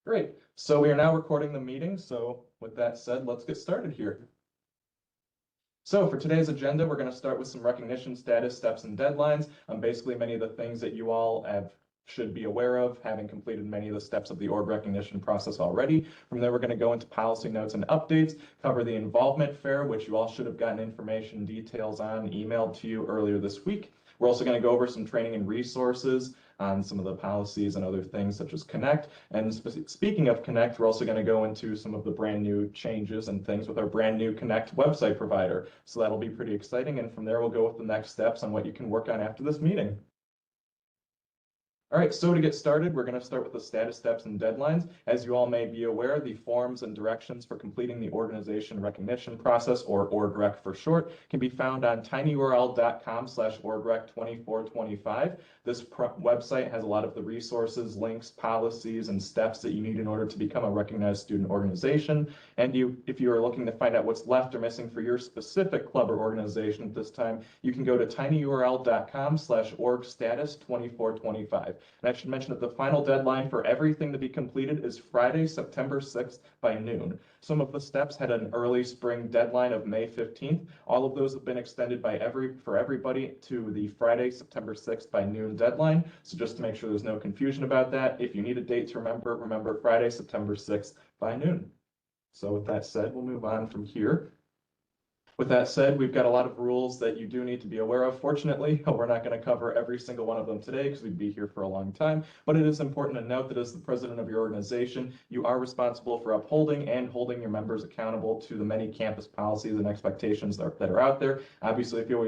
Great. So we are now recording the meeting. So with that said, let's get started here. So for today's agenda, we're going to start with some recognition status, steps, and deadlines. Basically, many of the things that you all should be aware of, having completed many of the steps of the org recognition process already. From there, we're going to go into policy notes and updates, cover the involvement fair, which you all should have gotten information details on emailed to you earlier this week. We're also going to go over some training and resources on some of the policies and other things such as Connect. And speaking of Connect, we're also going to go into some of the brand new changes and things with our brand new Connect website provider. So that'll be pretty exciting. And from there, we'll go with the next steps on what you can work on after this meeting. All right, so to get started, we're going to start with the status, steps, and deadlines. As you all may be aware, the forms and directions for completing the organization recognition process, or OrgRec for short, can be found on tinyurl.com/orgrec2425. This website has a lot of the resources, links, policies, and steps that you need in order to become a recognized student organization. And if you are looking to find out what's left or missing for your specific club or organization at this time, you can go to tinyurl.com/orgstatus2425. And I should mention that the final deadline for everything to be completed is Friday, September 6th by noon. Some of the steps had an early spring deadline of May 15th. All of those have been extended for everybody to the Friday, September 6th by noon deadline. So just to make sure there's no confusion about that, if you need a date to remember Friday, September 6th by noon. So with that said, we'll move on from here. With that said, we've got a lot of rules that you do need to be aware of. Fortunately, we're not going to cover every single one of them today because we'd be here for a long time, but it is important to note that as the president of your organization, you are responsible for upholding and holding your members accountable to the many campus policies and expectations that are out there. Obviously, if you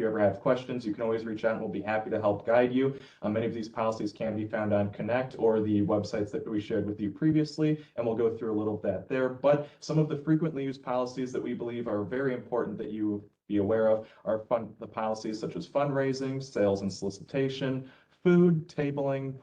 ever have questions, you can always reach out and we'll be happy to help guide you. Many of these policies can be found on Connect or the websites that we shared with you previously, and we'll go through a little bit there. But some of the frequently used policies that we believe are very important that you be aware of are the policies such as fundraising, sales and solicitation, food, tabling,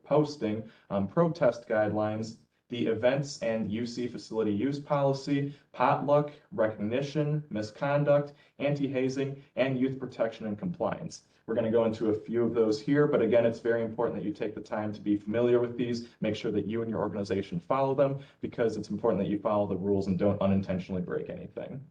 posting, protest guidelines, the events and UC facility use policy, potluck, recognition, misconduct, anti-hazing, and youth protection and compliance. We're going to go into a few of those here, but again, it's very important that you take the time to be familiar with these, make sure that you and your organization follow them, because it's important that you follow the rules and don't unintentionally break anything.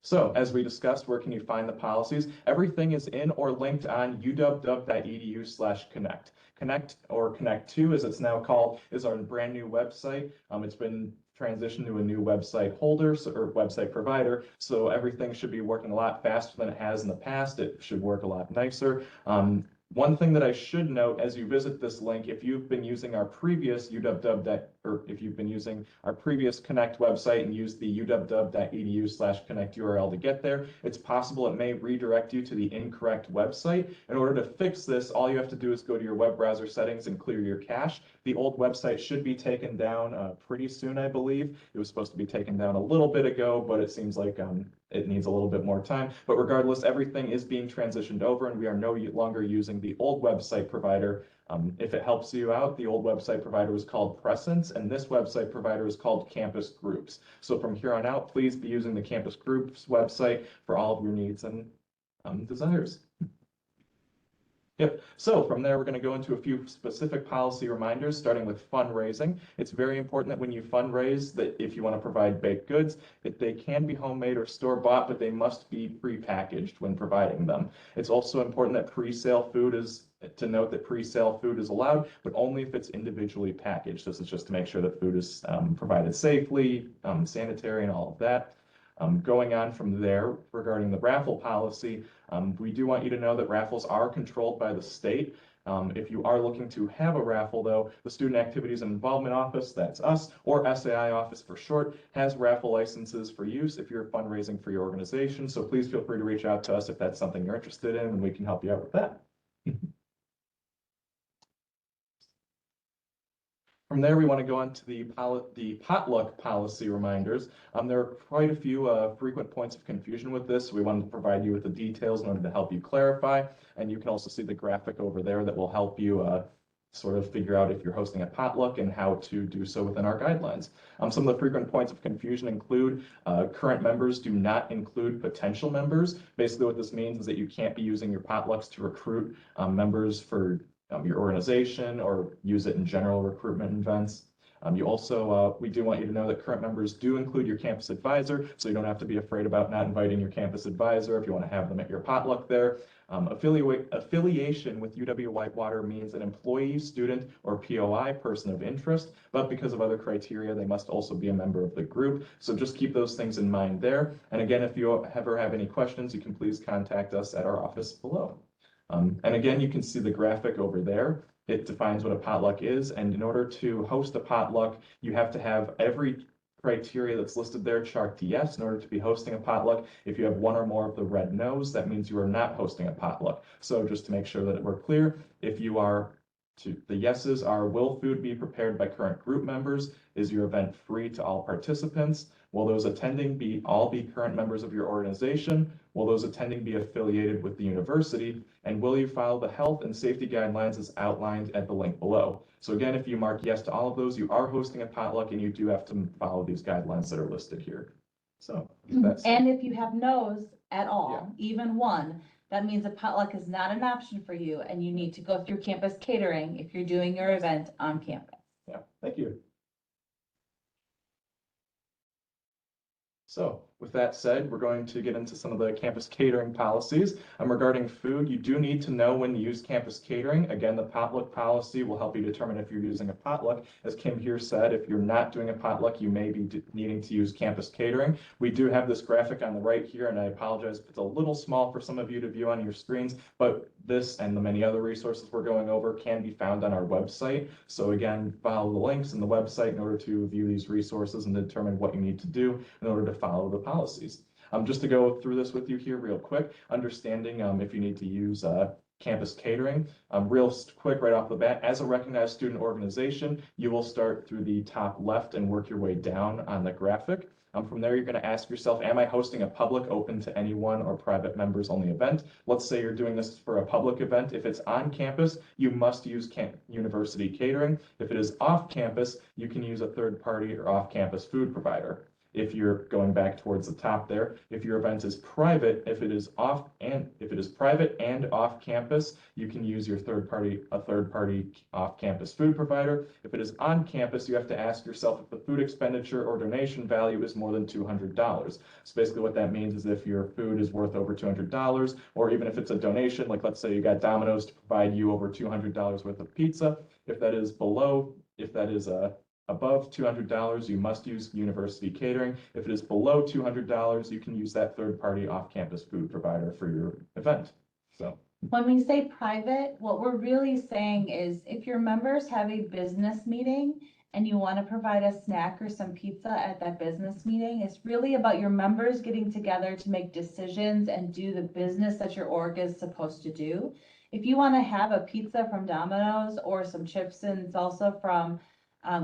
So as we discussed, where can you find the policies? Everything is in or linked on uw.edu/connect. Connect, or Connect 2 as it's now called, is our brand new website. It's been transitioned to a new website holder or website provider, so everything should be working a lot faster than it has in the past. It should work a lot nicer. One thing that I should note as you visit this link, if you've been using our previous if you've been using our previous Connect website and used the uw.edu/connect URL to get there, it's possible it may redirect you to the incorrect website. In order to fix this, all you have to do is go to your web browser settings and clear your cache. The old website should be taken down pretty soon, I believe. It was supposed to be taken down a little bit ago, but it seems like it needs a little bit more time. But regardless, everything is being transitioned over and we are no longer using the old website provider. If it helps you out, the old website provider was called Presence and this website provider is called Campus Groups. So from here on out, please be using the Campus Groups website for all of your needs and desires. Yep. So from there, we're going to go into a few specific policy reminders, starting with fundraising. It's very important that when you fundraise, that if you want to provide baked goods, that they can be homemade or store-bought, but they must be pre-packaged when providing them. It's also important that pre-sale food is allowed, but only if it's individually packaged. This is just to make sure that food is provided safely, sanitary, and all of that. Going on from there, regarding the raffle policy, we do want you to know that raffles are controlled by the state. If you are looking to have a raffle, though, the Student Activities and Involvement Office, that's us, or SAI Office for short, has raffle licenses for use if you're fundraising for your organization. So please feel free to reach out to us if that's something you're interested in, and we can help you out with that. From there, we want to go on to the potluck policy reminders. There are quite a few frequent points of confusion with this. So we wanted to provide you with the details in order to help you clarify. And you can also see the graphic over there that will help you sort of figure out if you're hosting a potluck and how to do so within our guidelines. Some of the frequent points of confusion include current members do not include potential members. Basically what this means is that you can't be using your potlucks to recruit members for your organization or use it in general recruitment events. You also, we do want you to know that current members do include your campus advisor, so you don't have to be afraid about not inviting your campus advisor if you want to have them at your potluck there. Affiliation with UW-Whitewater means an employee, student, or POI, person of interest, but because of other criteria, they must also be a member of the group. So just keep those things in mind there. And again, if you ever have any questions, you can please contact us at our office below. And again, you can see the graphic over there. It defines what a potluck is, and in order to host a potluck, you have to have every criteria that's listed there checked yes in order to be hosting a potluck. If you have one or more of the red no's, that means you are not hosting a potluck. So just to make sure that we're clear, if you are the yeses are, will food be prepared by current group members? Is your event free to all participants? Will those attending all be current members of your organization? Will those attending be affiliated with the university? And will you follow the health and safety guidelines as outlined at the link below? So again, if you mark yes to all of those, you are hosting a potluck and you do have to follow these guidelines that are listed here. So that's. And if you have no's at all, even one, that means a potluck is not an option for you and you need to go through campus catering if you're doing your event on campus. Yeah, thank you. So with that said, we're going to get into some of the campus catering policies. Regarding food, you do need to know when to use campus catering. Again, the potluck policy will help you determine if you're using a potluck. As Kim here said, if you're not doing a potluck, you may be needing to use campus catering. We do have this graphic on the right here, and I apologize if it's a little small for some of you to view on your screens, but this and the many other resources we're going over can be found on our website. So again, follow the links in the website in order to view these resources and determine what you need to do in order to follow the policies. Just to go through this with you here real quick, understanding if you need to use campus catering. Real quick right off the bat, as a recognized student organization, you will start through the top left and work your way down on the graphic. From there, you're going to ask yourself, am I hosting a public, open to anyone, or private members only event? Let's say you're doing this for a public event. If it's on campus, you must use university catering. If it is off campus, you can use a third party or off-campus food provider. If you're going back towards the top there, if your event is private, if it is private and off campus, you can use a third party off campus food provider. If it is on campus, you have to ask yourself if the food expenditure or donation value is more than $200. So basically what that means is if your food is worth over $200, or even if it's a donation, like let's say you got Domino's to provide you over $200 worth of pizza, if that is above $200, you must use university catering. If it is below $200, you can use that third-party off-campus food provider for your event. So when we say private, what we're really saying is if your members have a business meeting and you want to provide a snack or some pizza at that business meeting, it's really about your members getting together to make decisions and do the business that your org is supposed to do. If you want to have a pizza from Domino's or some chips and salsa from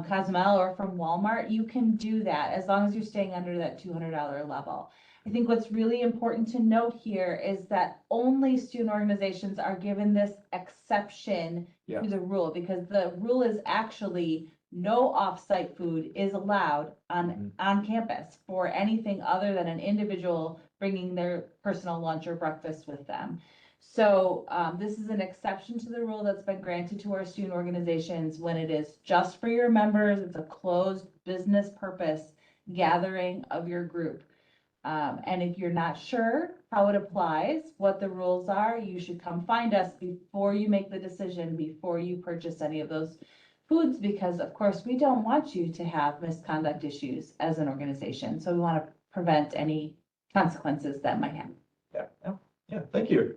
Cozumel or from Walmart, you can do that as long as you're staying under that $200 level. I think what's really important to note here is that only student organizations are given this exception to the rule, because the rule is actually no off-site food is allowed on campus for anything other than an individual bringing their personal lunch or breakfast with them. So this is an exception to the rule that's been granted to our student organizations when it is just for your members. It's a closed business purpose gathering of your group. And if you're not sure how it applies, what the rules are, you should come find us before you make the decision, before you purchase any of those foods, because of course we don't want you to have misconduct issues as an organization. So we want to prevent any consequences that might happen. Yeah, thank you.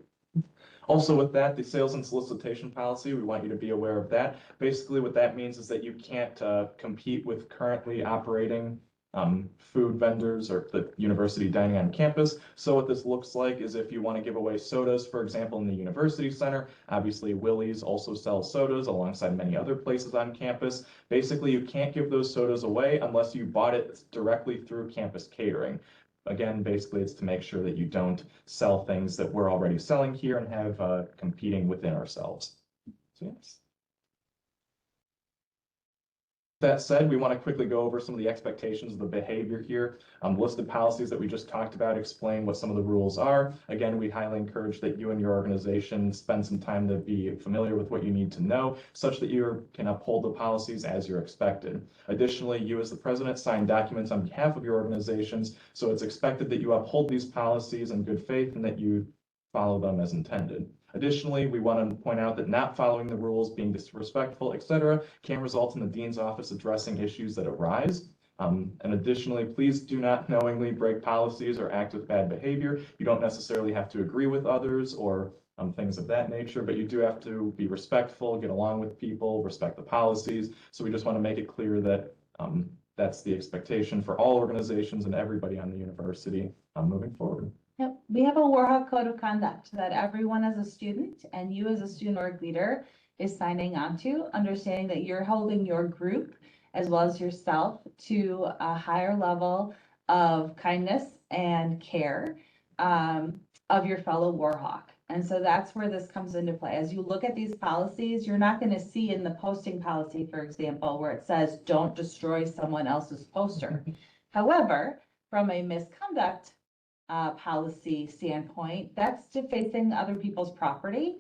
Also with that, the sales and solicitation policy, we want you to be aware of that. Basically what that means is that you can't compete with currently operating food vendors or the university dining on campus. So what this looks like is if you want to give away sodas, for example, in the university center, obviously Willie's also sells sodas alongside many other places on campus. Basically, you can't give those sodas away unless you bought it directly through campus catering. Again, basically, it's to make sure that you don't sell things that we're already selling here and have competing within ourselves. So yes. That said, we want to quickly go over some of the expectations of the behavior here. Listed policies that we just talked about explain what some of the rules are. Again, we highly encourage that you and your organization spend some time to be familiar with what you need to know, such that you can uphold the policies as you're expected. Additionally, you as the president sign documents on behalf of your organizations, so it's expected that you uphold these policies in good faith and that you follow them as intended. Additionally, we want to point out that not following the rules, being disrespectful, etc., can result in the dean's office addressing issues that arise. And additionally, please do not knowingly break policies or act with bad behavior. You don't necessarily have to agree with others or things of that nature, but you do have to be respectful, get along with people, respect the policies. So we just want to make it clear that that's the expectation for all organizations and everybody on the university moving forward. Yep, we have a Warhawk Code of Conduct that everyone as a student and you as a student org leader is signing on to, understanding that you're holding your group as well as yourself to a higher level of kindness and care of your fellow Warhawk. And so that's where this comes into play. As you look at these policies, you're not going to see in the posting policy, for example, where it says, don't destroy someone else's poster. However, from a misconduct policy standpoint, that's defacing other people's property,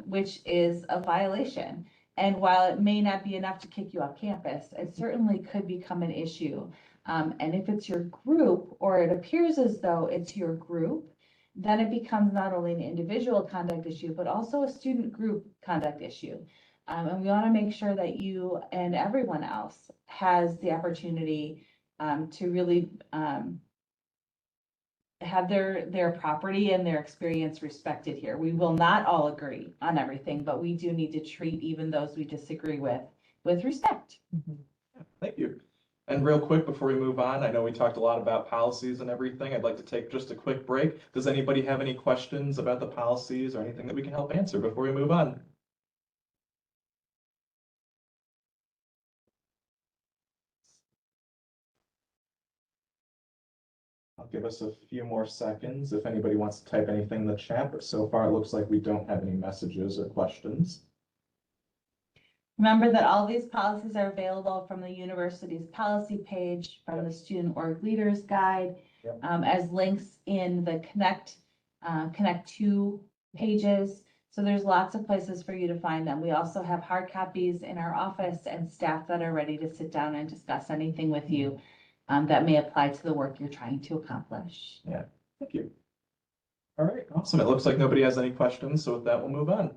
which is a violation. And while it may not be enough to kick you off campus, it certainly could become an issue. And if it's your group, or it appears as though it's your group, then it becomes not only an individual conduct issue, but also a student group conduct issue. And we want to make sure that you and everyone else has the opportunity to really have their property and their experience respected here. We will not all agree on everything, but we do need to treat even those we disagree with respect. Thank you. And real quick, before we move on, I know we talked a lot about policies and everything. I'd like to take just a quick break. Does anybody have any questions about the policies or anything that we can help answer before we move on? I'll give us a few more seconds if anybody wants to type anything in the chat, but so far it looks like we don't have any messages or questions. Remember that all these policies are available from the university's policy page, from the Student Org Leaders Guide, Yep. As links in the Connect to pages. So there's lots of places for you to find them. We also have hard copies in our office and staff that are ready to sit down and discuss anything with you that may apply to the work you're trying to accomplish. Yeah, thank you. All right, awesome. It looks like nobody has any questions, so with that, we'll move on.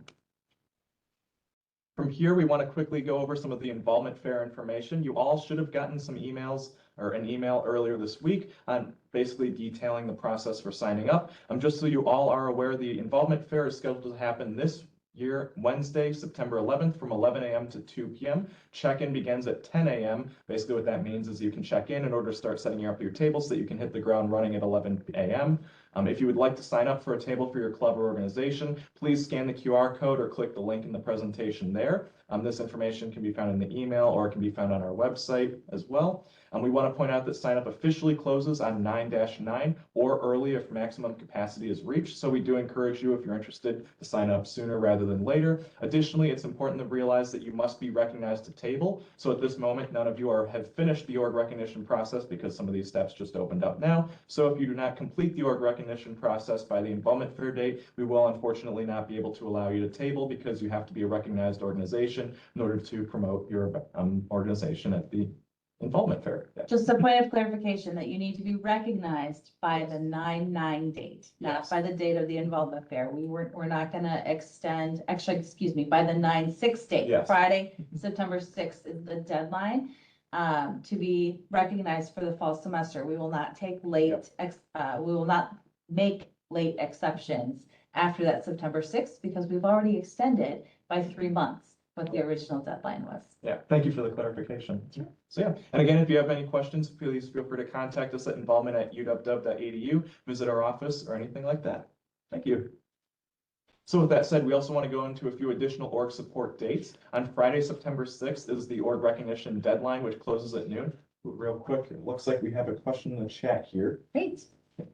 From here, we want to quickly go over some of the involvement fair information. You all should have gotten some emails or an email earlier this week on basically detailing the process for signing up. Just so you all are aware, the involvement fair is scheduled to happen this year, Wednesday, September 11th from 11 a.m. to 2 p.m. Check-in begins at 10 a.m. Basically what that means is you can check in order to start setting up your table so that you can hit the ground running at 11 a.m. If you would like to sign up for a table for your club or organization, please scan the QR code or click the link in the presentation there. This information can be found in the email or it can be found on our website as well. We want to point out that sign up officially closes on 9-9 or early if maximum capacity is reached. So we do encourage you, if you're interested, to sign up sooner rather than later. Additionally, it's important to realize that you must be recognized to table. So at this moment, none of you have finished the org recognition process because some of these steps just opened up now. So if you do not complete the org recognition process by the involvement fair date, we will unfortunately not be able to allow you to table because you have to be a recognized organization in order to promote your organization at the involvement fair. Just a point of clarification that you need to be recognized by the 9/9 date, not Yes. by the date of the involvement fair. We're not gonna extend, actually, excuse me, by the 9/6 date. Yes. Friday, September 6th is the deadline to be recognized for the fall semester. We will not take late, we will not make late exceptions after that September 6th because we've already extended by 3 months what the original deadline was. Yeah, thank you for the clarification. So yeah, and again, if you have any questions, please feel free to contact us at involvement@uw.edu, visit our office or anything like that. Thank you. So with that said, we also want to go into a few additional org support dates. On Friday, September 6th is the org recognition deadline, which closes at noon. Real quick, it looks like we have a question in the chat here. Great.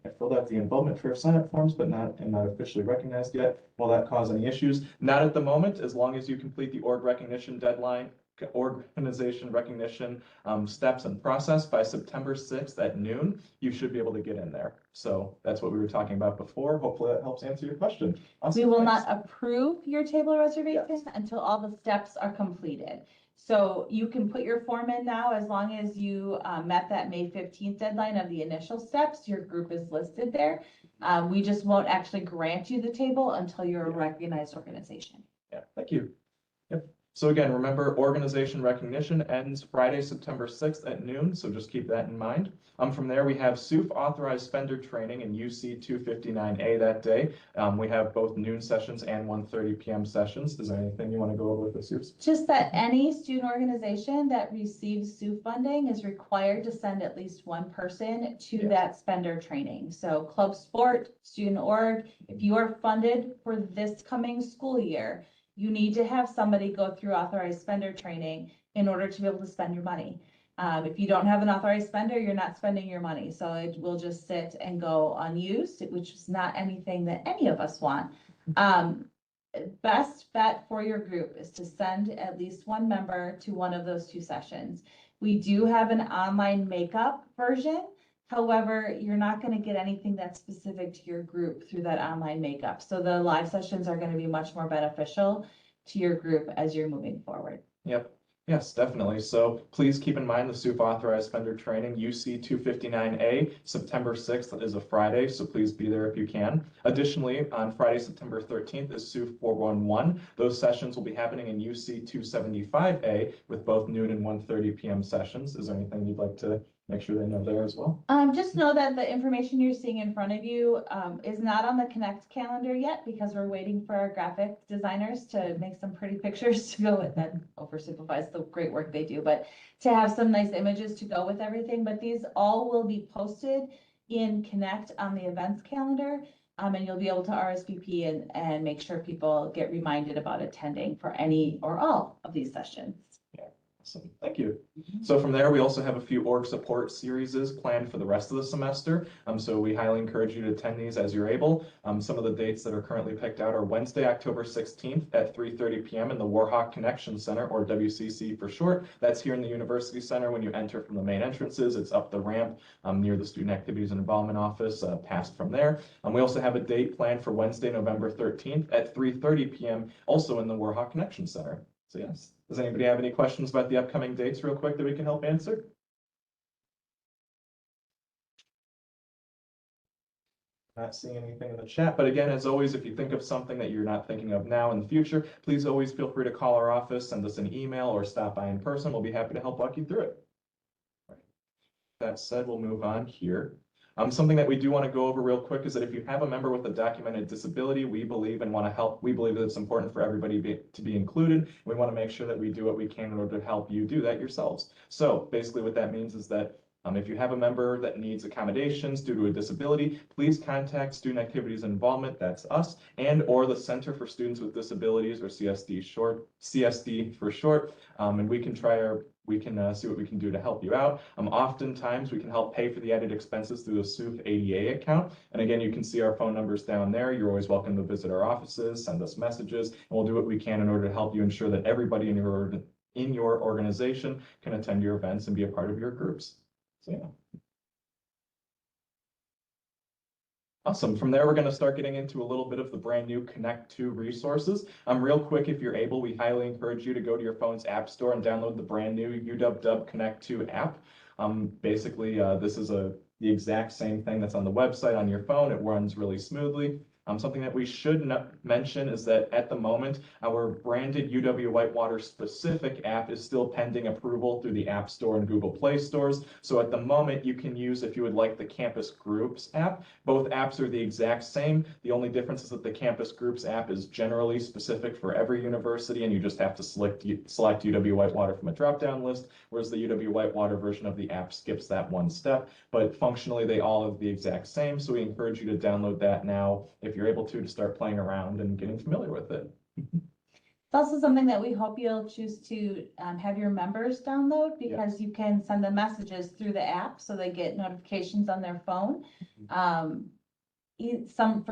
I filled out the involvement fair sign-up forms, but am not officially recognized yet. Will that cause any issues? Not at the moment, as long as you complete the org recognition deadline organization recognition steps and process by September 6th at noon, you should be able to get in there. So that's what we were talking about before. Hopefully that helps answer your question. Awesome, We will thanks. not approve your table reservation Yes. until all the steps are completed. So you can put your form in now as long as you met that May 15th deadline of the initial steps, your group is listed there. We just won't actually grant you the table until you're a recognized organization. Yeah, thank you. Yep. So again, remember, organization recognition ends Friday, September 6th at noon, so just keep that in mind. From there, we have SUF authorized spender training in UC 259A that day. We have both noon sessions and 1:30 p.m. sessions. Is there anything you want to go over with the SUFs? Just that any student organization that receives SUF funding is required to send at least one person to Yes. that spender training. So club sport, student org, if you are funded for this coming school year, you need to have somebody go through authorized spender training in order to be able to spend your money. If you don't have an authorized spender, you're not spending your money. So it will just sit and go unused, which is not anything that any of us want. Best bet for your group is to send at least one member to one of those two sessions. We do have an online makeup version. However, you're not going to get anything that's specific to your group through that online makeup. So the live sessions are going to be much more beneficial to your group as you're moving forward. Yep. Yes, definitely. So please keep in mind the SUF authorized spender training, UC 259A, September 6th is a Friday, so please be there if you can. Additionally, on Friday, September 13th is SUF 411. Those sessions will be happening in UC 275A with both noon and 1:30 p.m. sessions. Is there anything you'd like to make sure they know there as well? Just know that the information you're seeing in front of you is not on the Connect calendar yet because we're waiting for our graphic designers to make some pretty pictures to go with that. Oversimplifies the great work they do, but to have some nice images to go with everything. But these all will be posted in Connect on the events calendar. And you'll be able to RSVP and make sure people get reminded about attending for any or all of these sessions. Awesome. Thank you. So from there, we also have a few org support series planned for the rest of the semester. So we highly encourage you to attend these as you're able. Some of the dates that are currently picked out are Wednesday, October 16th at 3:30 p.m. in the Warhawk Connection Center, or WCC for short. That's here in the University Center. When you enter from the main entrances, it's up the ramp near the Student Activities and Involvement Office, past from there. We also have a date planned for Wednesday, November 13th at 3:30 p.m. also in the Warhawk Connection Center. So yes. Does anybody have any questions about the upcoming dates real quick that we can help answer? Not seeing anything in the chat, but again, as always, if you think of something that you're not thinking of now in the future, please always feel free to call our office, send us an email, or stop by in person. We'll be happy to help walk you through it. Right. That said, we'll move on here. Something that we do want to go over real quick is that if you have a member with a documented disability, we believe and want to help. We believe that it's important for everybody to be included. We want to make sure that we do what we can in order to help you do that yourselves. So basically what that means is that if you have a member that needs accommodations due to a disability, please contact Student Activities and Involvement, that's us, and or the Center for Students with Disabilities, or CSD for short, and we can see what we can do to help you out. Oftentimes we can help pay for the added expenses through the SUF ADA account. And again, you can see our phone numbers down there. You're always welcome to visit our offices, send us messages, and we'll do what we can in order to help you ensure that everybody in your organization can attend your events and be a part of your groups. So yeah. Awesome. From there, we're going to start getting into a little bit of the brand new Connect 2 resources. Real quick, if you're able, we highly encourage you to go to your phone's app store and download the brand new UW Connect 2 app. Basically, this is the exact same thing that's on the website on your phone. It runs really smoothly. Something that we should mention is that at the moment, our branded UW-Whitewater specific app is still pending approval through the App Store and Google Play stores. So at the moment, you can use, if you would like, the Campus Groups app. Both apps are the exact same. The only difference is that the Campus Groups app is generally specific for every university, and you just have to select UW-Whitewater from a drop-down list, whereas the UW-Whitewater version of the app skips that one step. But functionally, they all have the exact same, so we encourage you to download that now if you're able to start playing around and getting familiar with it. It's also something that we hope you'll choose to have your members download, because you can send them messages through the app so they get notifications on their phone. For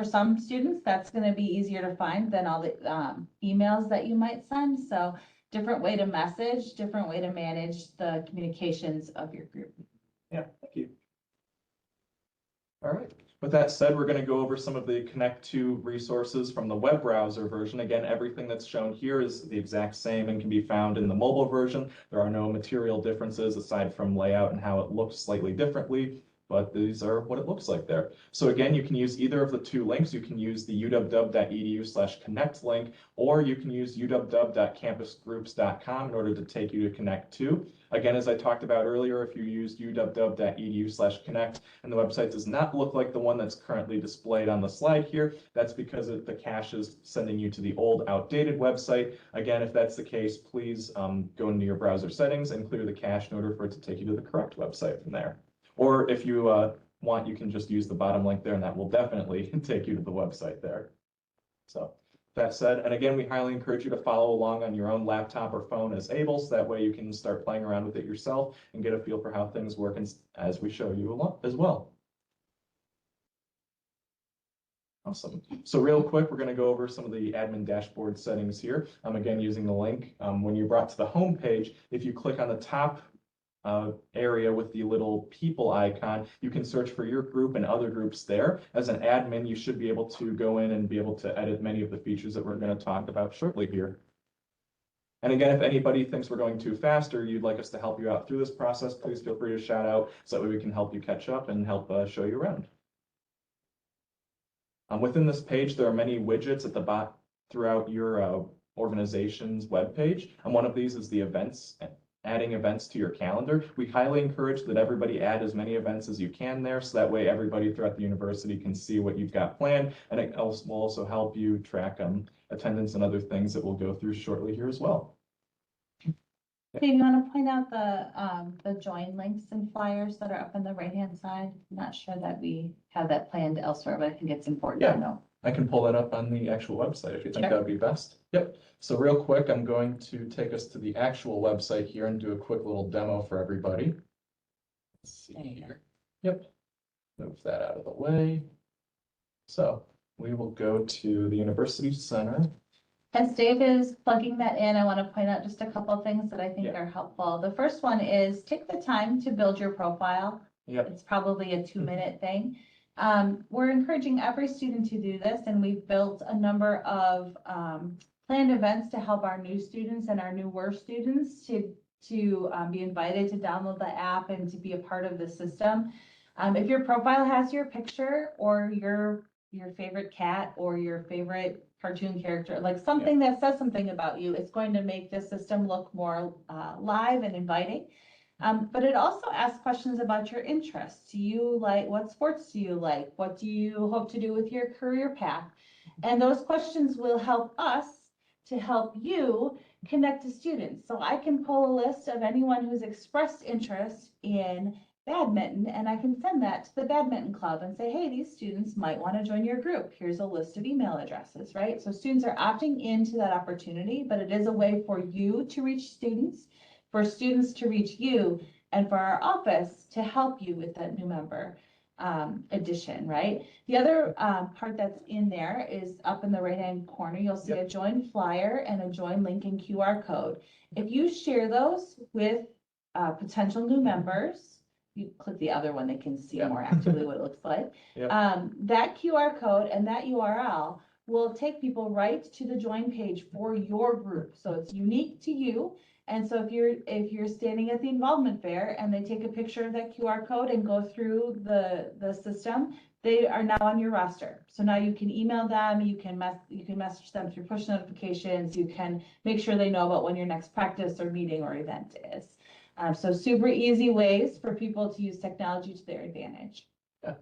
some students, that's going to be easier to find than all the emails that you might send. So different way to message, different way to manage the communications of your group. Yeah, thank you. All right. With that said, we're going to go over some of the Connect to resources from the web browser version. Again, everything that's shown here is the exact same and can be found in the mobile version. There are no material differences aside from layout and how it looks slightly differently, but these are what it looks like there. So again, you can use either of the two links. You can use the uw.edu/connect link, or you can use uw.campusgroups.com in order to take you to Connect to. Again, as I talked about earlier, if you use uw.edu/connect and the website does not look like the one that's currently displayed on the slide here, that's because the cache is sending you to the old outdated website. Again, if that's the case, please go into your browser settings and clear the cache in order for it to take you to the correct website from there. Or if you want, you can just use the bottom link there and that will definitely take you to the website there. So that said, and again, we highly encourage you to follow along on your own laptop or phone as able, so that way you can start playing around with it yourself and get a feel for how things work as we show you a lot as well. Awesome. So real quick, we're going to go over some of the admin dashboard settings here. Again, using the link. When you're brought to the home page, if you click on the top area with the little people icon, you can search for your group and other groups there. As an admin, you should be able to go in and be able to edit many of the features that we're going to talk about shortly here. And again, if anybody thinks we're going too fast or you'd like us to help you out through this process, please feel free to shout out so that way we can help you catch up and help show you around. Within this page, there are many widgets at the bottom throughout your organization's webpage. And one of these is the events, adding events to your calendar. We highly encourage that everybody add as many events as you can there, so that way everybody throughout the university can see what you've got planned, and it will also help you track attendance and other things that we'll go through shortly here as well. Dave, you want to point out the join links and flyers that are up on the right-hand side? I'm not sure that we have that planned elsewhere, but I think it's important to know. I can pull that up on the actual website if you think Sure. that would be best. Yep. So real quick, I'm going to take us to the actual website here and do a quick little demo for everybody. Let's see here. Yep. Move that out of the way. So we will go to the University Center. As Dave is plugging that in, I want to point out just a couple of things that I think Yeah. are helpful. The first one is take the time to build your profile. Yep. It's probably a 2-minute thing. We're encouraging every student to do this, and we've built a number of planned events to help our new students and our newer students to be invited to download the app and to be a part of the system. If your profile has your picture or your favorite cat or your favorite cartoon character, like something that says something about you, it's going to make the system look more live and inviting. But it also asks questions about your interests. Do you like, what sports do you like? What do you hope to do with your career path? And those questions will help us to help you connect to students. So I can pull a list of anyone who's expressed interest in badminton, and I can send that to the badminton club and say, hey, these students might want to join your group. Here's a list of email addresses, right? So students are opting into that opportunity, but it is a way for you to reach students, for students to reach you, and for our office to help you with that new member addition, right? The other part that's in there is up in the right-hand corner, you'll see a join flyer and a join link and QR code. If you share those with potential new members, you click the other one, they can see more actively what it looks like. That QR code and that URL will take people right to the join page for your group. So it's unique to you. And so if you're standing at the involvement fair and they take a picture of that QR code and go through the system, they are now on your roster. So now you can email them, you can message them through push notifications, you can make sure they know about when your next practice or meeting or event is. So super easy ways for people to use technology to their advantage. Yeah,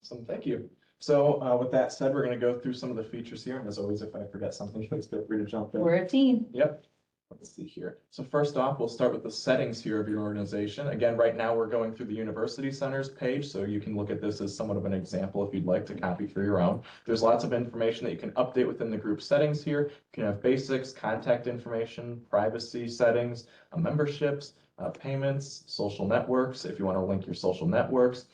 awesome, thank you. So with that said, we're going to go through some of the features here. And as always, if I forget something, please feel free to jump in. We're a team. Yep. Let's see here. So first off, we'll start with the settings here of your organization. Again, right now we're going through the University Center's page, so you can look at this as somewhat of an example if you'd like to copy for your own. There's lots of information that you can update within the group settings here. You can have basics, contact information, privacy settings, memberships, payments, social networks, if you want to link your social networks.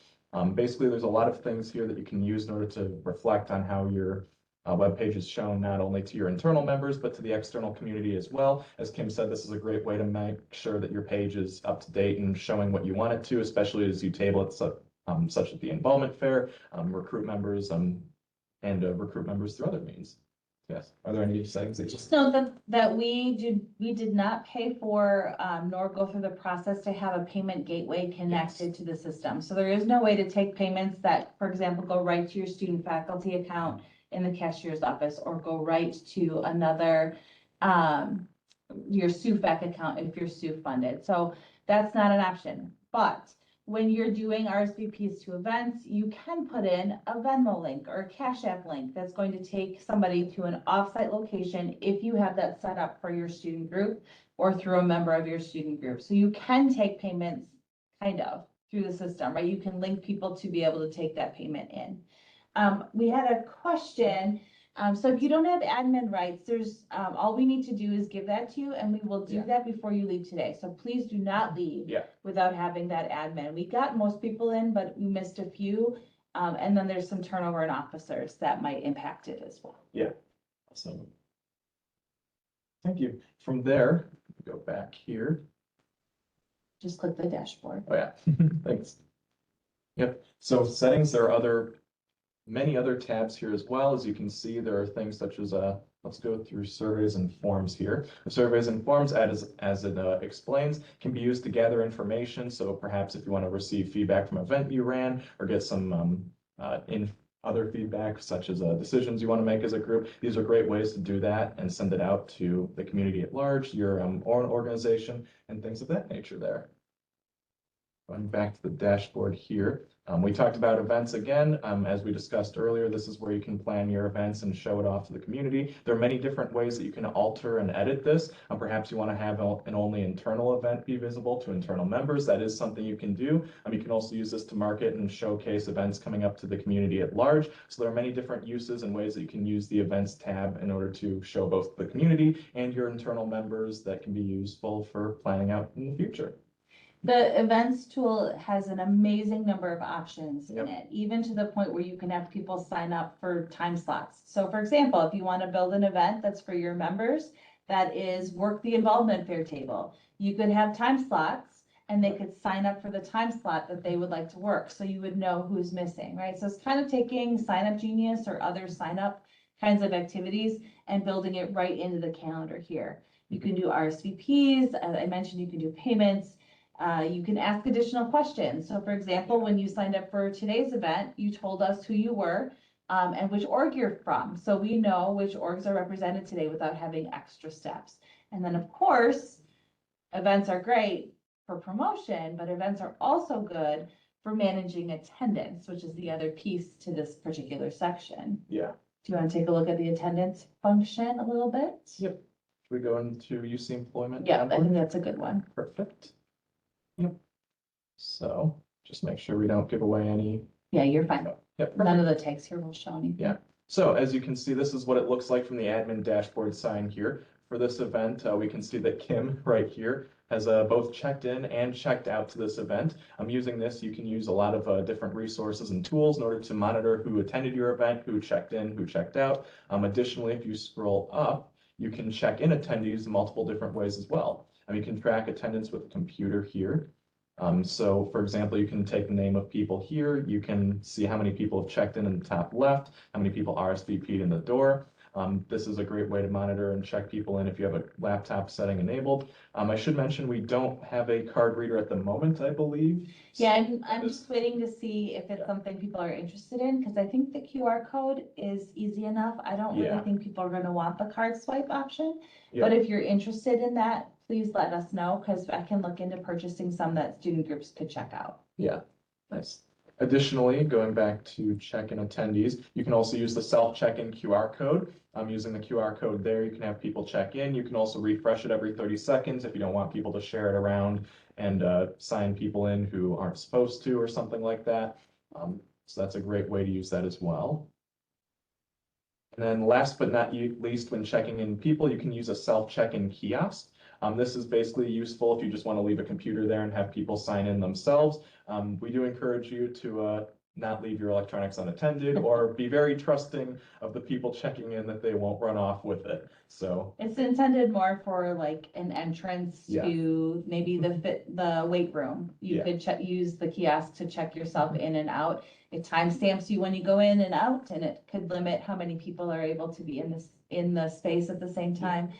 Basically, there's a lot of things here that you can use in order to reflect on how your web page is shown not only to your internal members, but to the external community as well. As Kim said, this is a great way to make sure that your page is up to date and showing what you want it to, especially as you table it such as the involvement fair, recruit members, and recruit members through other means. Yes. Are there any settings that you Just note that we did not pay for, nor go through the process to have a payment gateway connected to the system. So there is no way to take payments that, for example, go right to your student faculty account in the cashier's office, or go right to another, your SUFAC account if you're SU funded. So that's not an option. But when you're doing RSVPs to events, you can put in a Venmo link or a Cash App link that's going to take somebody to an offsite location if you have that set up for your student group or through a member of your student group. So you can take payments kind of through the system, right? You can link people to be able to take that payment in. We had a question. So if you don't have admin rights, there's, all we need to do is give that to you, and we will do that before you leave today. So please do not leave without having that admin. We got most people in, but we missed a few. And then there's some turnover in officers that might impact it as well. Yeah. Awesome. Thank you. From there, go back here. Just click the dashboard. Oh yeah, thanks. Yep, so settings, there are many other tabs here as well. As you can see, there are things such as, let's go through surveys and forms here. The surveys and forms, as it explains, can be used to gather information. So perhaps if you want to receive feedback from an event you ran, or get some other feedback, such as decisions you want to make as a group, these are great ways to do that and send it out to the community at large, your own organization, and things of that nature there. Going back to the dashboard here, we talked about events again. As we discussed earlier, this is where you can plan your events and show it off to the community. There are many different ways that you can alter and edit this. Perhaps you want to have an only internal event be visible to internal members. That is something you can do. You can also use this to market and showcase events coming up to the community at large. So there are many different uses and ways that you can use the events tab in order to show both the community and your internal members that can be useful for planning out in the future. The events tool has an amazing number of options in it, even to the point where you can have people sign up for time slots. So for example, if you want to build an event that's for your members, that is work the involvement fair table, you could have time slots and they could sign up for the time slot that they would like to work. So you would know who's missing, right? So it's kind of taking Sign Up Genius or other sign up kinds of activities and building it right into the calendar here. You can do RSVPs. As I mentioned, you can do payments. You can ask additional questions. So for example, when you signed up for today's event, you told us who you were and which org you're from. So we know which orgs are represented today without having extra steps. And then of course, events are great for promotion, but events are also good for managing attendance, which is the other piece to this particular section. Yeah. Do you want to take a look at the attendance function a little bit? Yep. Should we go into UC employment? Yeah, I think that's a good one. Perfect. Yep. So just make sure we don't give away any. Yeah, you're fine. Yep, None of the tags here will show anything. Yeah. So as you can see, this is what it looks like from the admin dashboard sign here. For this event, we can see that Kim right here has both checked in and checked out to this event. Using this, you can use a lot of different resources and tools in order to monitor who attended your event, who checked in, who checked out. Additionally, if you scroll up, you can check in attendees in multiple different ways as well. You can track attendance with a computer here. So for example, you can take the name of people here. You can see how many people have checked in the top left, how many people RSVP'd in the door. This is a great way to monitor and check people in if you have a laptop setting enabled. I should mention we don't have a card reader at the moment, I believe. Yeah, I'm just waiting to see if it's something people are interested in, because I think the QR code is easy enough. I don't really think people are going to want the card swipe option. But if you're interested in that, please let us know, because I can look into purchasing some that student groups could check out. Yeah, nice. Additionally, going back to check-in attendees, you can also use the self-check-in QR code. Using the QR code there, you can have people check in. You can also refresh it every 30 seconds if you don't want people to share it around and sign people in who aren't supposed to or something like that. So that's a great way to use that as well. And then last but not least, when checking in people, you can use a self-check-in kiosk. This is basically useful if you just want to leave a computer there and have people sign in themselves. We do encourage you to not leave your electronics unattended, or be very trusting of the people checking in that they won't run off with it. So It's intended more for like an entrance Yeah. to maybe the weight room. You Yeah. could use the kiosk to check yourself in and out. It timestamps you when you go in and out, and it could limit how many people are able to be in the space at the same time.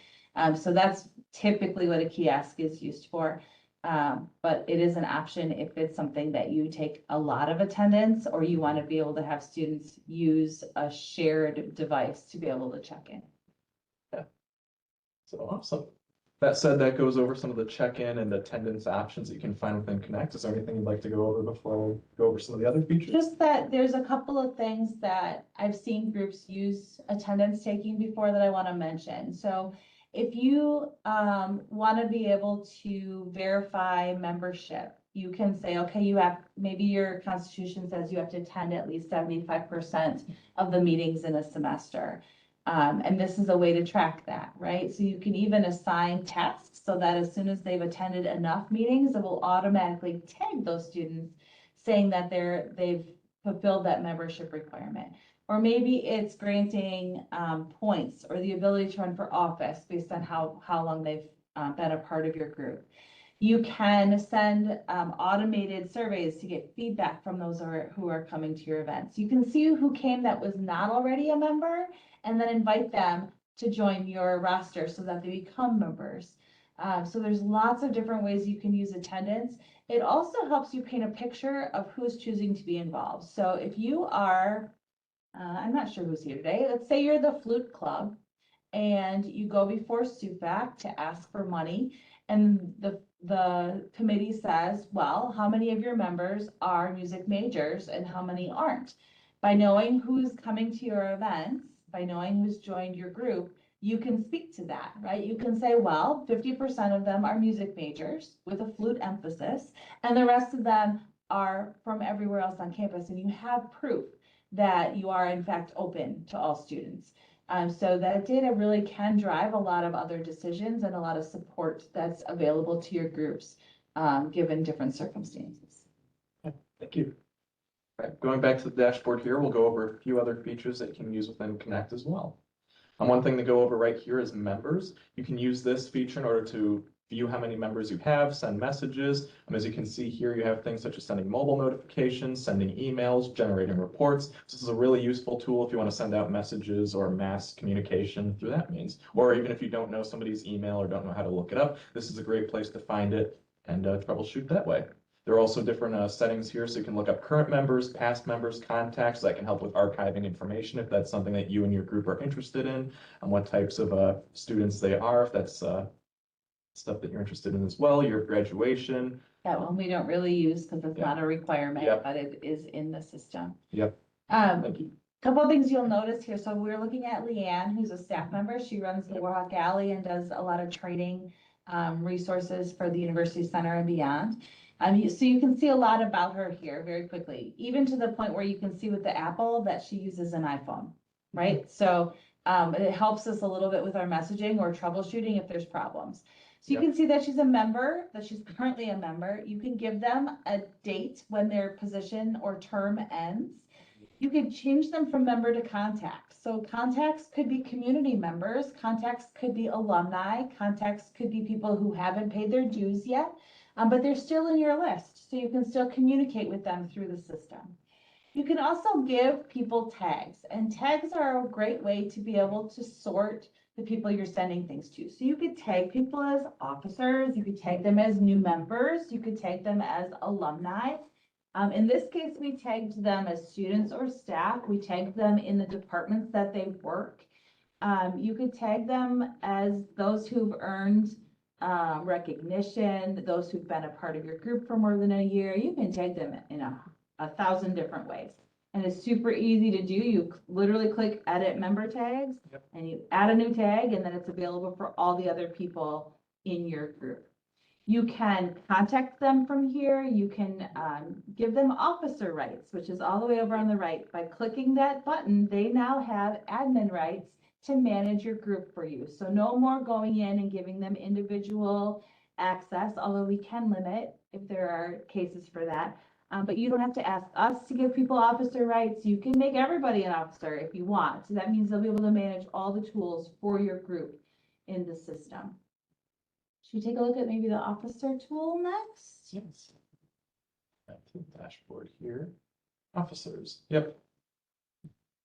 So that's typically what a kiosk is used for. But it is an option if it's something that you take a lot of attendance, or you want to be able to have students use a shared device to be able to check in. So awesome. That said, that goes over some of the check-in and attendance options that you can find within Connect. Is there anything you'd like to go over before we go over some of the other features? Just that there's a couple of things that I've seen groups use attendance taking before that I want to mention. So if you want to be able to verify membership, you can say, okay, you have, maybe your constitution says you have to attend at least 75% of the meetings in a semester. And this is a way to track that, right? So you can even assign tasks so that as soon as they've attended enough meetings, it will automatically tag those students saying that they've fulfilled that membership requirement. Or maybe it's granting points or the ability to run for office based on how long they've been a part of your group. You can send automated surveys to get feedback from those who are coming to your events. You can see who came that was not already a member, and then invite them to join your roster so that they become members. So there's lots of different ways you can use attendance. It also helps you paint a picture of who's choosing to be involved. So if you are, I'm not sure who's here today, let's say you're the flute club and you go before SUPAC to ask for money, and the committee says, well, how many of your members are music majors and how many aren't? By knowing who's coming to your events, by knowing who's joined your group, you can speak to that, right? You can say, well, 50% of them are music majors with a flute emphasis, and the rest of them are from everywhere else on campus, and you have proof that you are in fact open to all students. So that data really can drive a lot of other decisions and a lot of support that's available to your groups, given different circumstances. Thank you. Right, going back to the dashboard here, we'll go over a few other features that you can use within Connect as well. One thing to go over right here is members. You can use this feature in order to view how many members you have, send messages. As you can see here, you have things such as sending mobile notifications, sending emails, generating reports. This is a really useful tool if you want to send out messages or mass communication through that means. Or even if you don't know somebody's email or don't know how to look it up, this is a great place to find it and troubleshoot that way. There are also different settings here, so you can look up current members, past members, contacts that can help with archiving information if that's something that you and your group are interested in, and what types of students they are, if that's stuff that you're interested in as well, your graduation. That one we don't really use because it's not a requirement, Yep. but it is in the system. Yep. Thank you. Couple of things you'll notice here. So we're looking at Leanne, who's a staff member. She runs the Warhawk Alley and does a lot of training resources for the University Center and beyond. So you can see a lot about her here very quickly, even to the point where you can see with the Apple that she uses an iPhone, right? So it helps us a little bit with our messaging or troubleshooting if there's problems. So you can see that she's a member, that she's currently a member. You can give them a date when their position or term ends. You can change them from member to contacts. So contacts could be community members, contacts could be alumni, contacts could be people who haven't paid their dues yet, but they're still in your list. So you can still communicate with them through the system. You can also give people tags, and tags are a great way to be able to sort the people you're sending things to. So you could tag people as officers, you could tag them as new members, you could tag them as alumni. In this case, we tagged them as students or staff. We tagged them in the departments that they work. You could tag them as those who've earned recognition, those who've been a part of your group for more than a year. You can tag them in a 1,000 different ways. And it's super easy to do. You literally click edit member tags, and you add a new tag, and then it's available for all the other people in your group. You can contact them from here. You can give them officer rights, which is all the way over on the right. By clicking that button, they now have admin rights to manage your group for you. So no more going in and giving them individual access, although we can limit if there are cases for that. But you don't have to ask us to give people officer rights. You can make everybody an officer if you want. So that means they'll be able to manage all the tools for your group in the system. Should we take a look at maybe the officer tool next? Yes. Back to the dashboard here. Officers. Yep.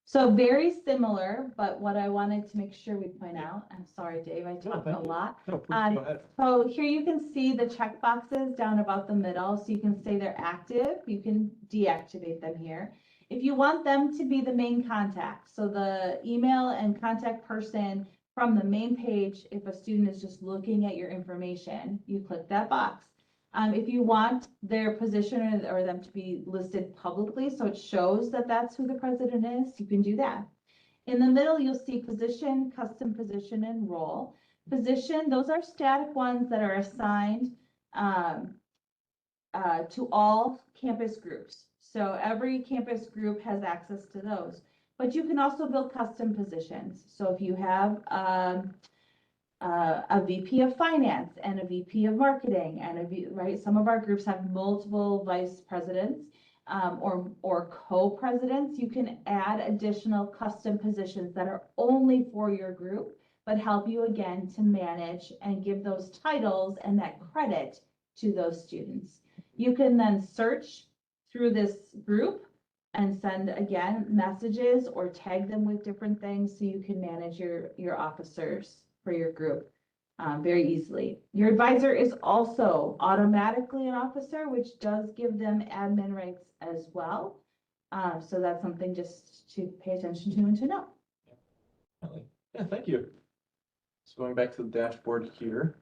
So very similar, but what I wanted to make sure we point out, I'm sorry, Dave, I talked a thank you. lot. No, please go ahead. So here you can see the check boxes down about the middle, so you can say they're active, you can deactivate them here. If you want them to be the main contact, so the email and contact person from the main page, if a student is just looking at your information, you click that box. If you want their position or them to be listed publicly, so it shows that that's who the president is, you can do that. In the middle, you'll see position, custom position, and role. Position, those are static ones that are assigned to all campus groups. So every campus group has access to those. But you can also build custom positions. So if you have a VP of finance and a VP of marketing and right, some of our groups have multiple vice presidents or co-presidents. You can add additional custom positions that are only for your group, but help you again to manage and give those titles and that credit to those students. You can then search through this group and send again messages or tag them with different things so you can manage your officers for your group very easily. Your advisor is also automatically an officer, which does give them admin rights as well. So that's something just to pay attention to and to know. Yeah, thank you. So going back to the dashboard here,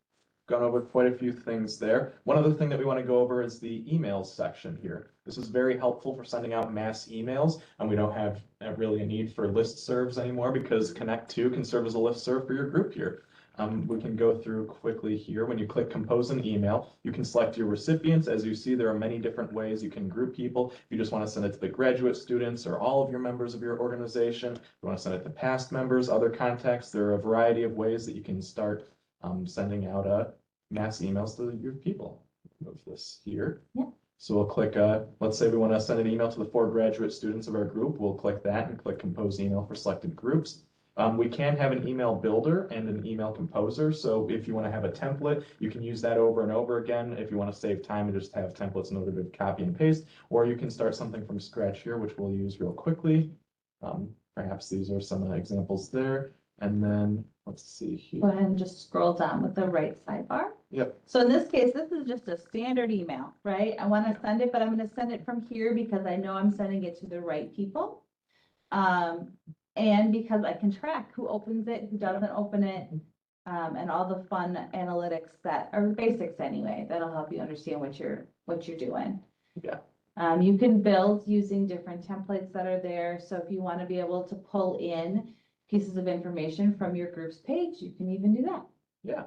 gone over quite a few things there. One other thing that we want to go over is the emails section here. This is very helpful for sending out mass emails, and we don't have really a need for listservs anymore because Connect 2 can serve as a listserv for your group here. We can go through quickly here. When you click compose an email, you can select your recipients. As you see, there are many different ways you can group people. If you just want to send it to the graduate students or all of your members of your organization, if you want to send it to past members, other contacts, there are a variety of ways that you can start sending out mass emails to your people. Move this here. Yeah. So we'll click, let's say we want to send an email to the 4 graduate students of our group. We'll click that and click compose email for selected groups. We can have an email builder and an email composer. So if you want to have a template, you can use that over and over again. If you want to save time and just have templates in order to copy and paste, or you can start something from scratch here, which we'll use real quickly. Perhaps these are some examples there. And then let's see here. Go ahead and just scroll down with the right sidebar. Yep. So in this case, this is just a standard email, right? I want to send it, but I'm going to send it from here because I know I'm sending it to the right people. And because I can track who opens it, who doesn't open it, and all the fun analytics that are basics anyway, that'll help you understand what you're doing. Yeah. You can build using different templates that are there. So if you want to be able to pull in pieces of information from your group's page, you can even do that. Yeah,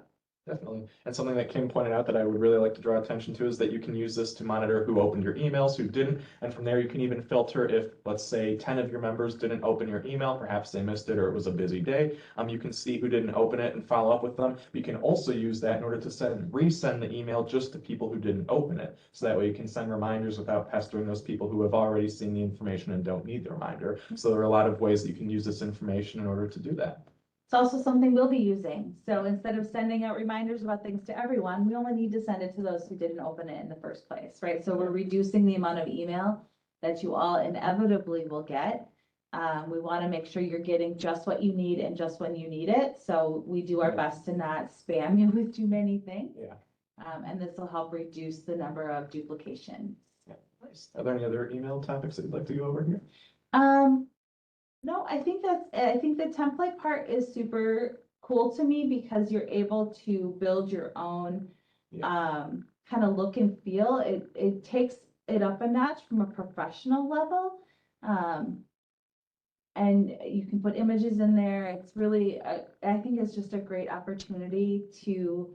definitely. And something that Kim pointed out that I would really like to draw attention to is that you can use this to monitor who opened your emails, who didn't. And from there, you can even filter if, let's say, 10 of your members didn't open your email, perhaps they missed it or it was a busy day. You can see who didn't open it and follow up with them. You can also use that in order to resend the email just to people who didn't open it. So that way you can send reminders without pestering those people who have already seen the information and don't need the reminder. So there are a lot of ways that you can use this information in order to do that. It's also something we'll be using. So instead of sending out reminders about things to everyone, we only need to send it to those who didn't open it in the first place, right? So we're reducing the amount of email that you all inevitably will get. We want to make sure you're getting just what you need and just when you need it. So we do our best to not spam you with too many things. Yeah. And this will help reduce the number of duplications. Yeah. Nice. Are there any other email topics that you'd like to go over here? No, I think the template part is super cool to me because you're able to build your own kind of look and feel. It takes it up a notch from a professional level. And you can put images in there. It's really, I think it's just a great opportunity to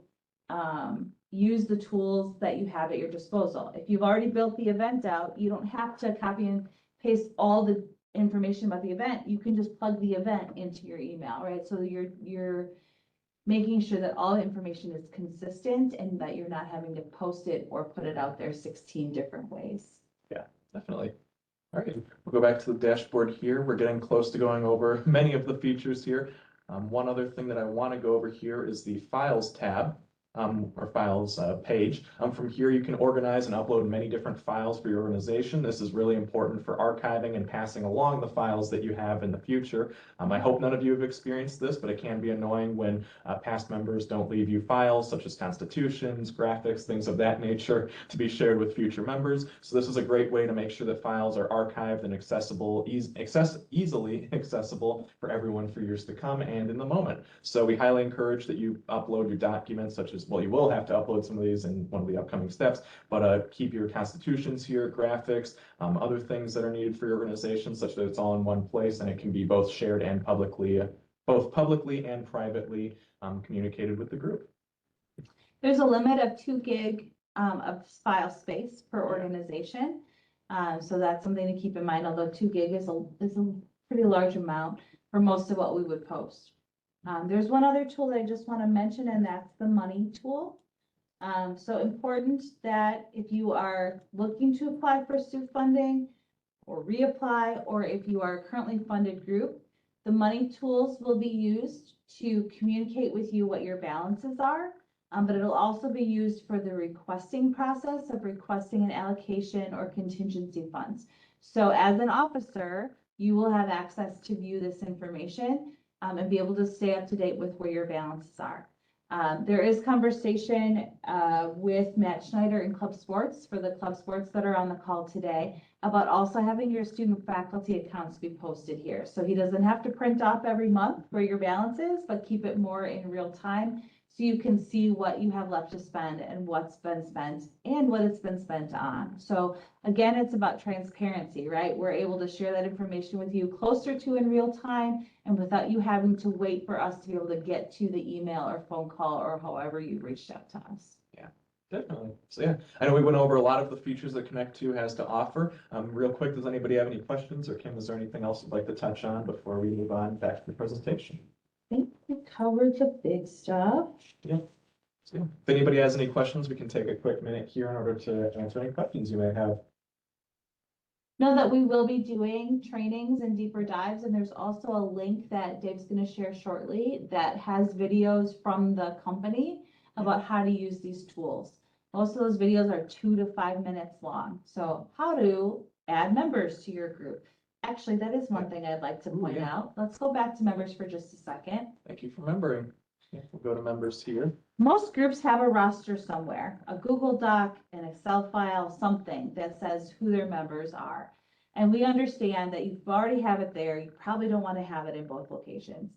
use the tools that you have at your disposal. If you've already built the event out, you don't have to copy and paste all the information about the event. You can just plug the event into your email, right? So you're making sure that all the information is consistent and that you're not having to post it or put it out there 16 different ways. Yeah, definitely. All right, we'll go back to the dashboard here. We're getting close to going over many of the features here. One other thing that I want to go over here is the Files tab. Or Files page. From here, you can organize and upload many different files for your organization. This is really important for archiving and passing along the files that you have in the future. I hope none of you have experienced this, but it can be annoying when past members don't leave you files such as constitutions, graphics, things of that nature to be shared with future members. So this is a great way to make sure that files are archived and accessible, easily accessible for everyone for years to come and in the moment. So we highly encourage that you upload your documents such as, well, you will have to upload some of these in one of the upcoming steps, but keep your constitutions here, graphics, other things that are needed for your organization such that it's all in one place and it can be both shared and both publicly and privately communicated with the group. There's a limit of 2 gig of file space per organization. So that's something to keep in mind, although 2 gig is a pretty large amount for most of what we would post. There's one other tool that I just want to mention, and that's the money tool. So important that if you are looking to apply for STU funding or reapply, or if you are a currently funded group, the money tools will be used to communicate with you what your balances are. But it'll also be used for the requesting process of requesting an allocation or contingency funds. So as an officer, you will have access to view this information and be able to stay up to date with where your balances are. There is conversation with Matt Schneider in Club Sports, for the Club Sports that are on the call today, about also having your student faculty accounts be posted here. So he doesn't have to print off every month where your balance is, but keep it more in real time so you can see what you have left to spend and what's been spent and what it's been spent on. So again, it's about transparency, right? We're able to share that information with you closer to in real time and without you having to wait for us to be able to get to the email or phone call or however you reached out to us. Yeah, definitely. So yeah, I know we went over a lot of the features that Connect2 has to offer. Real quick, does anybody have any questions, or Kim, is there anything else you'd like to touch on before we move on back to the presentation? I think we covered the big stuff. Yeah. So yeah, if anybody has any questions, we can take a quick minute here in order to answer any questions you may have. Know that we will be doing trainings and deeper dives, and there's also a link that Dave's going to share shortly that has videos from the company about how to use these tools. Most of those videos are 2 to 5 minutes long. So how to add members to your group. Actually, that is one thing I'd like to point out. Let's go back to members for just a second. Thank you for remembering. Yeah, we'll go to members here. Most groups have a roster somewhere, a Google Doc, an Excel file, something that says who their members are. And we understand that you already have it there. You probably don't want to have it in both locations.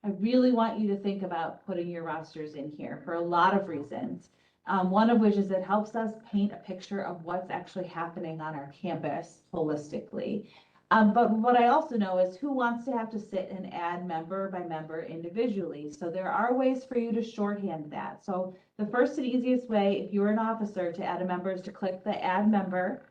I really want you to think about putting your rosters in here for a lot of reasons. One of which is it helps us paint a picture of what's actually happening on our campus holistically. But what I also know is who wants to have to sit and add member by member individually. So there are ways for you to shorthand that. So the first and easiest way, if you're an officer, to add a member is to click the add member.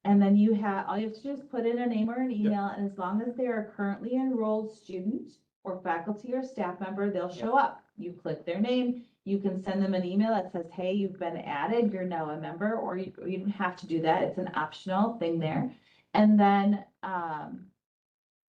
And then all you have to do is put in a name or an email. Yep. And as long as they're a currently enrolled student or faculty or staff member, they'll show up. You click their name. You can send them an email that says, hey, you've been added. You're now a member, or you don't have to do that. It's an optional thing there. And then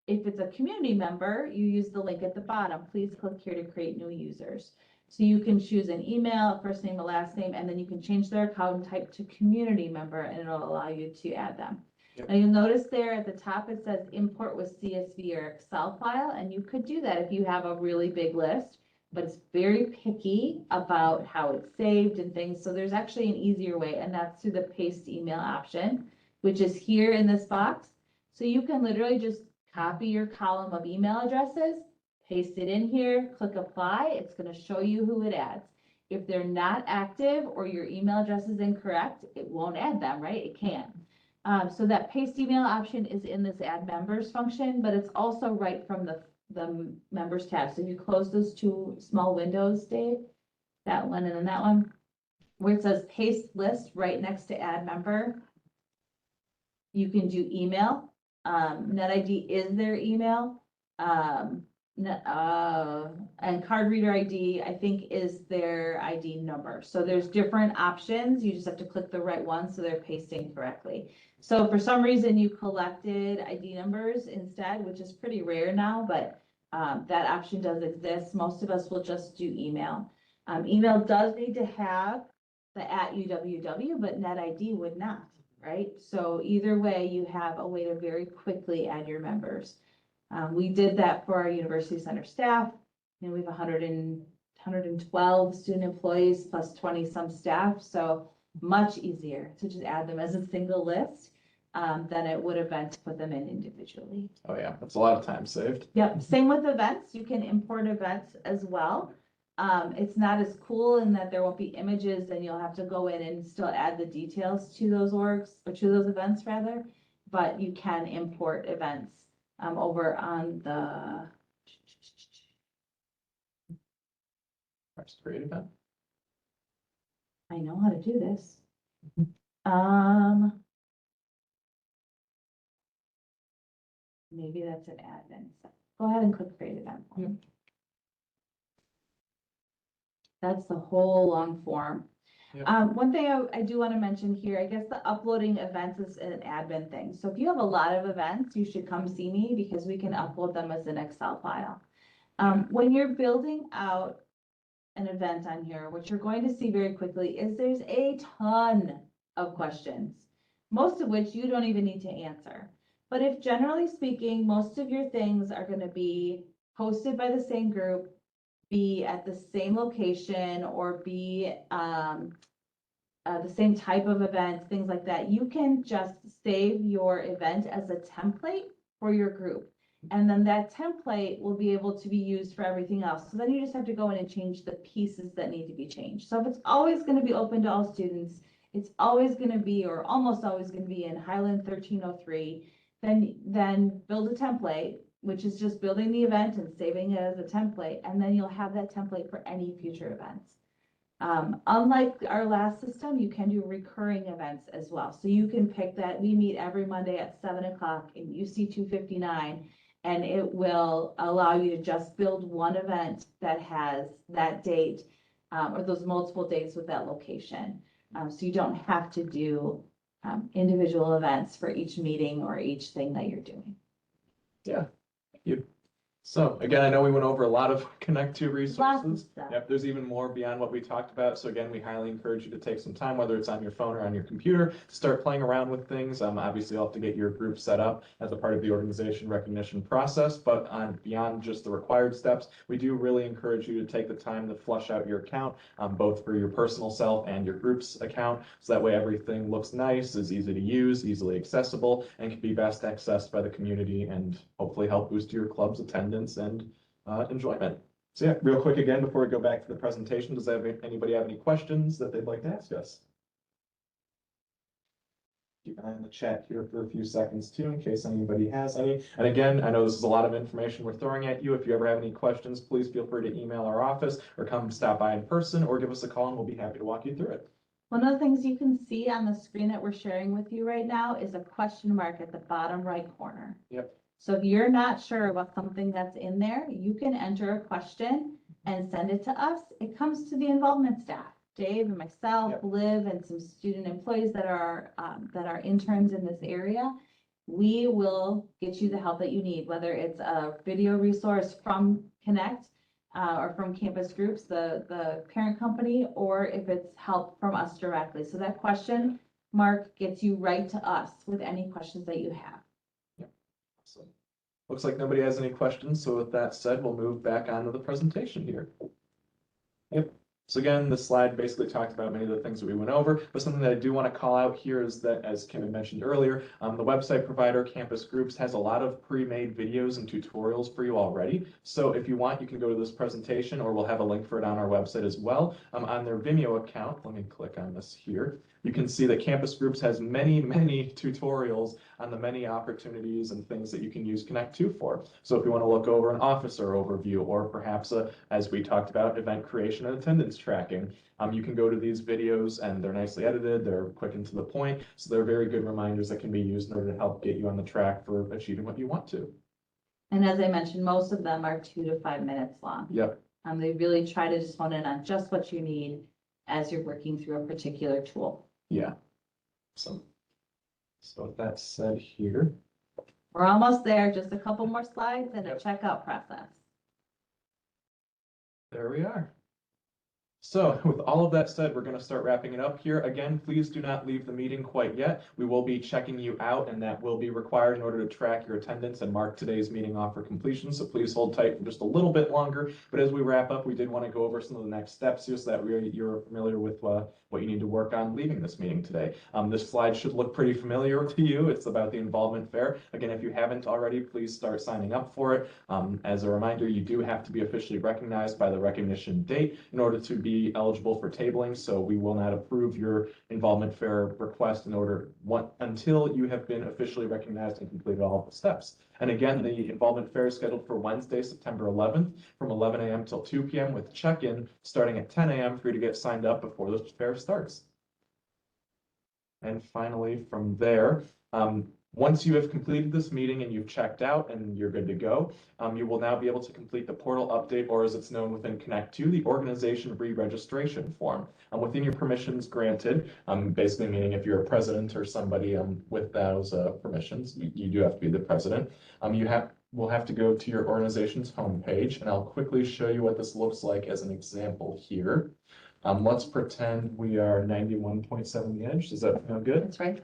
if it's a community member, you use the link at the bottom. Please click here to create new users. So you can choose an email, first name, a last name, and then you can change their account and type to community member, and it'll allow you to add them. Yep. Now you'll notice there at the top it says import with CSV or Excel file, and you could do that if you have a really big list, but it's very picky about how it's saved and things. So there's actually an easier way, and that's through the paste email option, which is here in this box. So you can literally just copy your column of email addresses, paste it in here, click apply. It's going to show you who it adds. If they're not active or your email address is incorrect, it won't add them, right? It can. So that paste email option is in this add members function, but it's also right from the members tab. So if you close those 2 small windows, Dave, that one and then that one, where it says paste list right next to add member, you can do email. NetID is their email. and card reader ID, I think, is their ID number. So there's different options. You just have to click the right one so they're pasting correctly. So if for some reason you collected ID numbers instead, which is pretty rare now, but that option does exist. Most of us will just do email. Email does need to have the @UWW, but NetID would not, right? So either way, you have a way to very quickly add your members. We did that for our University Center staff, and we have 112 student employees plus 20 some staff, so much easier to just add them as a single list than it would have been to put them in individually. Oh yeah, that's a lot of time saved. Yep, same with events. You can import events as well. It's not as cool in that there won't be images and you'll have to go in and still add the details to those orgs, or to those events rather, but you can import events over on the Press create event. I know how to do this. Maybe that's an admin. Go ahead and click create event. Yep. That's the whole long form. Yep. One thing I do want to mention here, I guess the uploading events is an admin thing. So if you have a lot of events, you should come see me because we can upload them as an Excel file. When you're building out an event on here, what you're going to see very quickly is there's a ton of questions, most of which you don't even need to answer. But if generally speaking, most of your things are going to be hosted by the same group, be at the same location, or be the same type of event, things like that, you can just save your event as a template for your group. And then that template will be able to be used for everything else. So then you just have to go in and change the pieces that need to be changed. So if it's always going to be open to all students, it's always going to be, or almost always going to be in Highland 1303, then build a template, which is just building the event and saving it as a template. And then you'll have that template for any future events. Unlike our last system, you can do recurring events as well. So you can pick that. We meet every Monday at 7 o'clock in UC 259, and it will allow you to just build one event that has that date or those multiple dates with that location. So you don't have to do individual events for each meeting or each thing that you're doing. Yeah, thank you. So again, I know we went over a lot of Connect 2 resources. Yep, there's even more beyond what we talked about. So again, we highly encourage you to take some time, whether it's on your phone or on your computer, to start playing around with things. Obviously, you'll have to get your group set up as a part of the organization recognition process, but beyond just the required steps, we do really encourage you to take the time to flush out your account, both for your personal self and your group's account. So that way everything looks nice, is easy to use, easily accessible, and can be best accessed by the community and hopefully help boost your club's attendance and enjoyment. So yeah, real quick again, before we go back to the presentation, does anybody have any questions that they'd like to ask us? Keep an eye on the chat here for a few seconds too, in case anybody has any. And again, I know this is a lot of information we're throwing at you. If you ever have any questions, please feel free to email our office or come stop by in person or give us a call and we'll be happy to walk you through it. One of the things you can see on the screen that we're sharing with you right now is a question mark at the bottom right corner. Yep. So if you're not sure about something that's in there, you can enter a question and send it to us. It comes to the involvement staff, Dave and myself, Yep. Liv, and some student employees that are interns in this area. We will get you the help that you need, whether it's a video resource from Connect or from Campus Groups, the parent company, or if it's help from us directly. So that question mark gets you right to us with any questions that you have. So, looks like nobody has any questions, so with that said, we'll move back onto the presentation here. Yep. So again, this slide basically talked about many of the things that we went over, but something that I do want to call out here is that, as Kim had mentioned earlier, the website provider Campus Groups has a lot of pre-made videos and tutorials for you already. So if you want, you can go to this presentation, or we'll have a link for it on our website as well. On their Vimeo account, let me click on this here. You can see that Campus Groups has many, many tutorials on the many opportunities and things that you can use Connect 2 for. So if you want to look over an officer overview, or perhaps, as we talked about, event creation and attendance tracking, you can go to these videos and they're nicely edited, they're quick and to the point. So they're very good reminders that can be used in order to help get you on the track for achieving what you want to. And as I mentioned, most of them are 2 to 5 minutes long. Yep. They really try to just hone in on just what you need as you're working through a particular tool. Yeah. So with that said here, We're almost there, just a couple more slides and a Yep. checkout process. there we are. So with all of that said, we're going to start wrapping it up here. Again, please do not leave the meeting quite yet. We will be checking you out, and that will be required in order to track your attendance and mark today's meeting off for completion. So please hold tight for just a little bit longer. But as we wrap up, we did want to go over some of the next steps here so that you're familiar with what you need to work on leaving this meeting today. This slide should look pretty familiar to you. It's about the involvement fair. Again, if you haven't already, please start signing up for it. As a reminder, you do have to be officially recognized by the recognition date in order to be eligible for tabling, so we will not approve your involvement fair request until you have been officially recognized and completed all of the steps. And again, the involvement fair is scheduled for Wednesday, September 11th from 11 a.m. till 2 p.m. with check-in starting at 10 a.m. for you to get signed up before the fair starts. And finally, from there, once you have completed this meeting and you've checked out and you're good to go, you will now be able to complete the portal update, or as it's known within Connect 2, the organization re-registration form. Within your permissions granted, basically meaning if you're a president or somebody with those permissions, you do have to be the president. We'll have to go to your organization's homepage, and I'll quickly show you what this looks like as an example here. Let's pretend we are 91.7 The Edge. Does that sound good? That's right.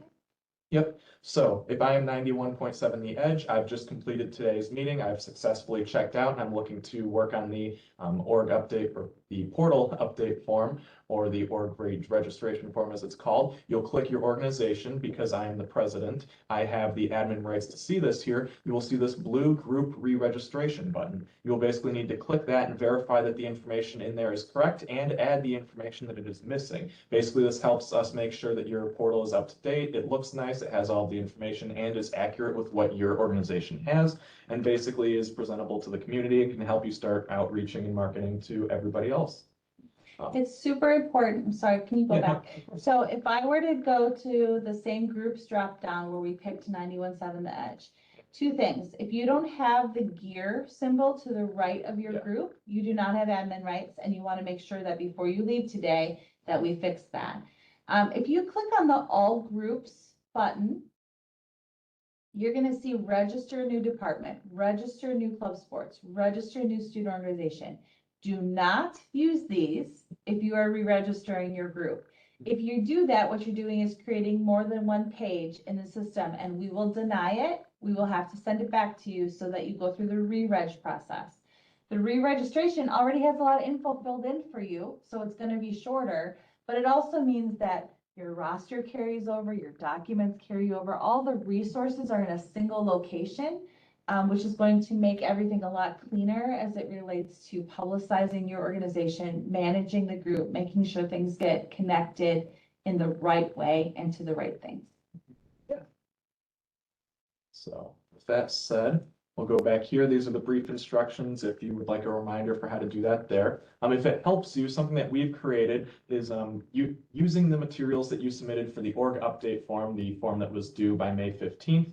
Yep. So if I am 91.7 The Edge, I've just completed today's meeting. I've successfully checked out, and I'm looking to work on the org update or the portal update form, or the org registration form as it's called. You'll click your organization. Because I am the president, I have the admin rights to see this here. You will see this blue group re-registration button. You'll basically need to click that and verify that the information in there is correct and add the information that it is missing. Basically, this helps us make sure that your portal is up to date, it looks nice, it has all the information, and is accurate with what your organization has, and basically is presentable to the community and can help you start outreaching and marketing to everybody else. It's super important. Sorry, can you go Yeah, no, back? So if I were to go to the same groups drop down where we picked 91.7 The Edge, two things. If you don't have the gear symbol to the right of your Yeah. group, you do not have admin rights, and you want to make sure that before you leave today that we fix that. If you click on the All Groups button, you're going to see register new department, register new club sports, register new student organization. Do not use these if you are re-registering your group. If you do that, what you're doing is creating more than one page in the system, and we will deny it. We will have to send it back to you so that you go through the re-reg process. The re-registration already has a lot of info filled in for you, so it's going to be shorter, but it also means that your roster carries over, your documents carry over, all the resources are in a single location. Which is going to make everything a lot cleaner as it relates to publicizing your organization, managing the group, making sure things get connected in the right way and to the right things. Yeah. So with that said, we'll go back here. These are the brief instructions if you would like a reminder for how to do that there. If it helps you, something that we've created is using the materials that you submitted for the org update form, the form that was due by May 15th.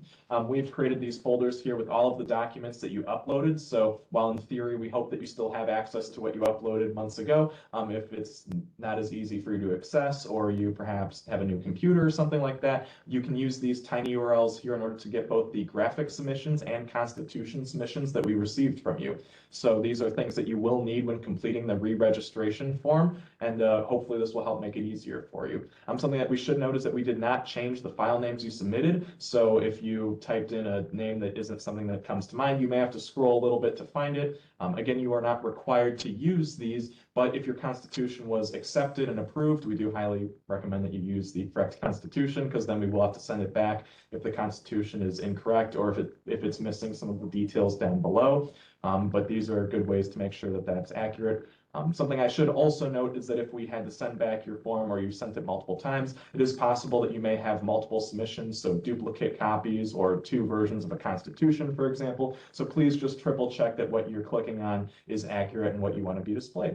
We've created these folders here with all of the documents that you uploaded. So while in theory, we hope that you still have access to what you uploaded months ago, if it's not as easy for you to access, or you perhaps have a new computer or something like that, you can use these tiny URLs here in order to get both the graphic submissions and constitution submissions that we received from you. So these are things that you will need when completing the re-registration form, and hopefully this will help make it easier for you. Something that we should note is that we did not change the file names you submitted. So if you typed in a name that isn't something that comes to mind, you may have to scroll a little bit to find it. Again, you are not required to use these, but if your constitution was accepted and approved, we do highly recommend that you use the correct constitution, because then we will have to send it back if the constitution is incorrect, or if it's missing some of the details down below. But these are good ways to make sure that that's accurate. Something I should also note is that if we had to send back your form or you sent it multiple times, it is possible that you may have multiple submissions, so duplicate copies or two versions of a constitution, for example. So please just triple check that what you're clicking on is accurate and what you want to be displayed.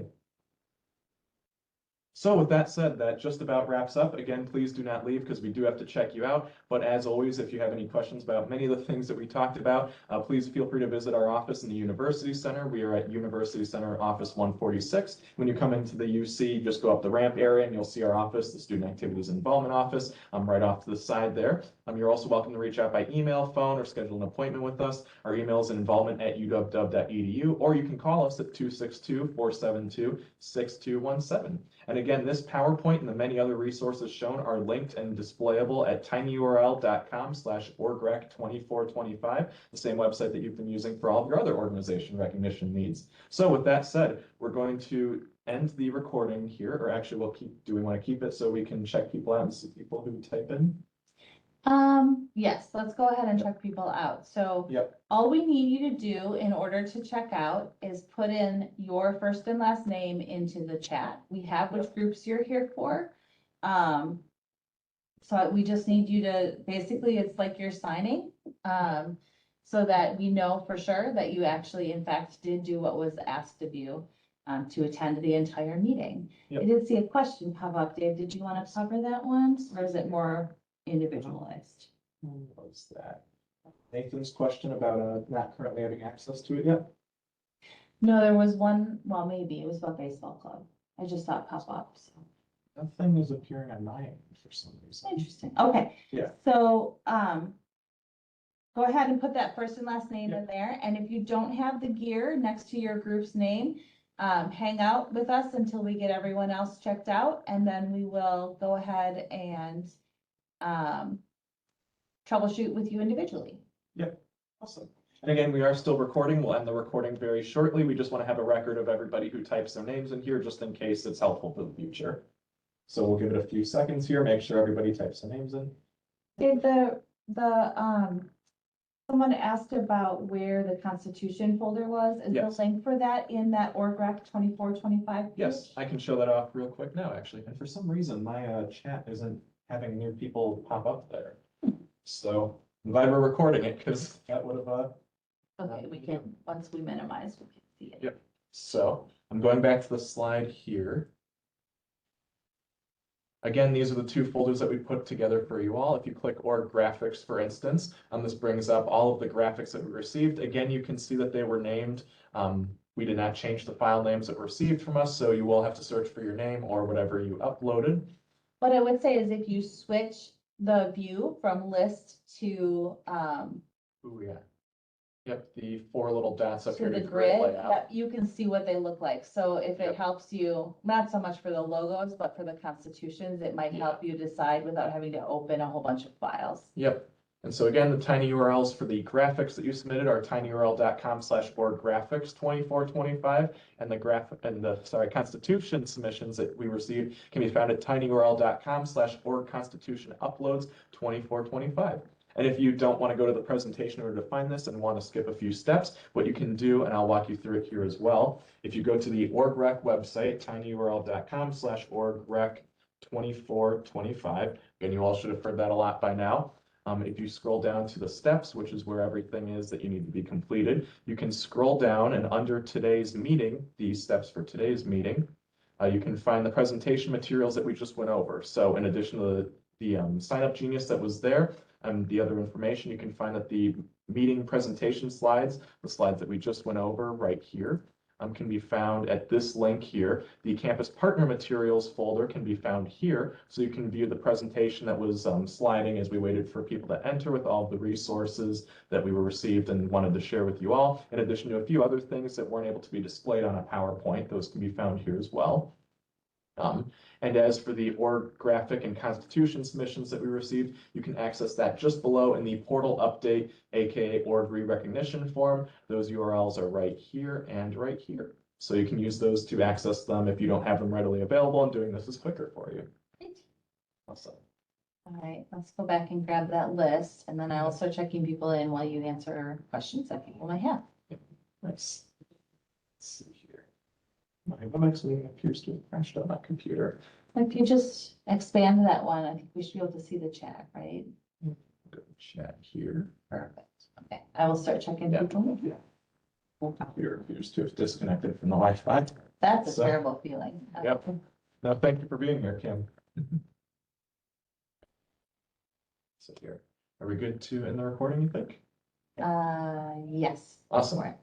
So with that said, that just about wraps up. Again, please do not leave because we do have to check you out. But as always, if you have any questions about many of the things that we talked about, please feel free to visit our office in the University Center. We are at University Center Office 146. When you come into the UC, just go up the ramp area and you'll see our office, the Student Activities and Involvement Office, right off to the side there. You're also welcome to reach out by email, phone, or schedule an appointment with us. Our email is involvement@uw.edu, or you can call us at 262-472-6217. And again, this PowerPoint and the many other resources shown are linked and displayable at tinyurl.com/orgrec2425, the same website that you've been using for all of your other organization recognition needs. So with that said, we're going to end the recording here, or actually do we want to keep it so we can check people out and see people who type in? Yes, let's go ahead and check people out. So Yep. all we need you to do in order to check out is put in your first and last name into the chat. We have which groups you're here for. So we just need you to, basically, it's like you're signing, so that we know for sure that you actually, in fact, did do what was asked of you, to attend the entire meeting. Yep. I did see a question pop up. Dave, did you want to cover that one, or is it more individualized? What was that? Nathan's question about not currently having access to it yet? No, there was one, well, maybe, it was about baseball club. I just saw it pop up, so. Nothing is appearing on my end for some reason. Interesting, okay. Yeah. So, go ahead and put that first and last name Yep. in there, and if you don't have the gear next to your group's name, hang out with us until we get everyone else checked out, and then we will go ahead and, troubleshoot with you individually. Yep, awesome. And again, we are still recording. We'll end the recording very shortly. We just want to have a record of everybody who types their names in here, just in case it's helpful for the future. So we'll give it a few seconds here, make sure everybody types their names in. Did someone asked about where the Constitution folder was? Is the Yes. link for that in that OrgRec 2425? Yes, I can show that off real quick now, actually. And for some reason, my chat isn't having new people pop up there. So I'm glad we're recording it because that would have. Okay, we can, once we minimize, we can see it. Yep. So I'm going back to the slide here. Again, these are the two folders that we put together for you all. If you click org graphics, for instance, this brings up all of the graphics that we received. Again, you can see that they were named. We did not change the file names that were received from us, so you will have to search for your name or whatever you uploaded. What I would say is if you switch the view from list to, Ooh, yeah. Yep, the four little dots up to here the to grid grid, layout. yep, you can see what they look like. So if it Yep. helps you, not so much for the logos, but for the constitutions, it might help you decide without having to open a whole bunch of files. Yep. And so again, the tiny URLs for the graphics that you submitted are tinyurl.com/orggraphics2425, and the Constitution submissions that we received can be found at tinyurl.com/orgconstitutionuploads2425. And if you don't want to go to the presentation in order to find this and want to skip a few steps, what you can do, and I'll walk you through it here as well. If you go to the OrgRec website, tinyurl.com/orggrec2425, and you all should have heard that a lot by now. If you scroll down to the steps, which is where everything is that you need to be completed, you can scroll down and under today's meeting, the steps for today's meeting, you can find the presentation materials that we just went over. So in addition to the Sign Up Genius that was there, and the other information, you can find that the meeting presentation slides, the slides that we just went over right here, can be found at this link here. The campus partner materials folder can be found here, so you can view the presentation that was sliding as we waited for people to enter with all the resources that we were received and wanted to share with you all, in addition to a few other things that weren't able to be displayed on a PowerPoint. Those can be found here as well. And as for the org graphic and constitution submissions that we received, you can access that just below in the portal update, aka org re-recognition form. Those URLs are right here and right here. So you can use those to access them if you don't have them readily available, and doing this is quicker for you. Great. Awesome. All right, let's go back and grab that list, and then I will start checking people in while you answer questions that people might have. Nice. Let's see here. My WebEx meeting appears to have crashed on my computer. If you just expand that one, I think we should be able to see the chat, right? Go to chat here. Perfect. Okay, I will start checking Yeah. people. Computer appears to have disconnected from the Wi-Fi. That's a So- terrible feeling. Yep. No, thank you for being here, Kim. So here, are we good to end the recording, you think? Yes. Awesome. Right.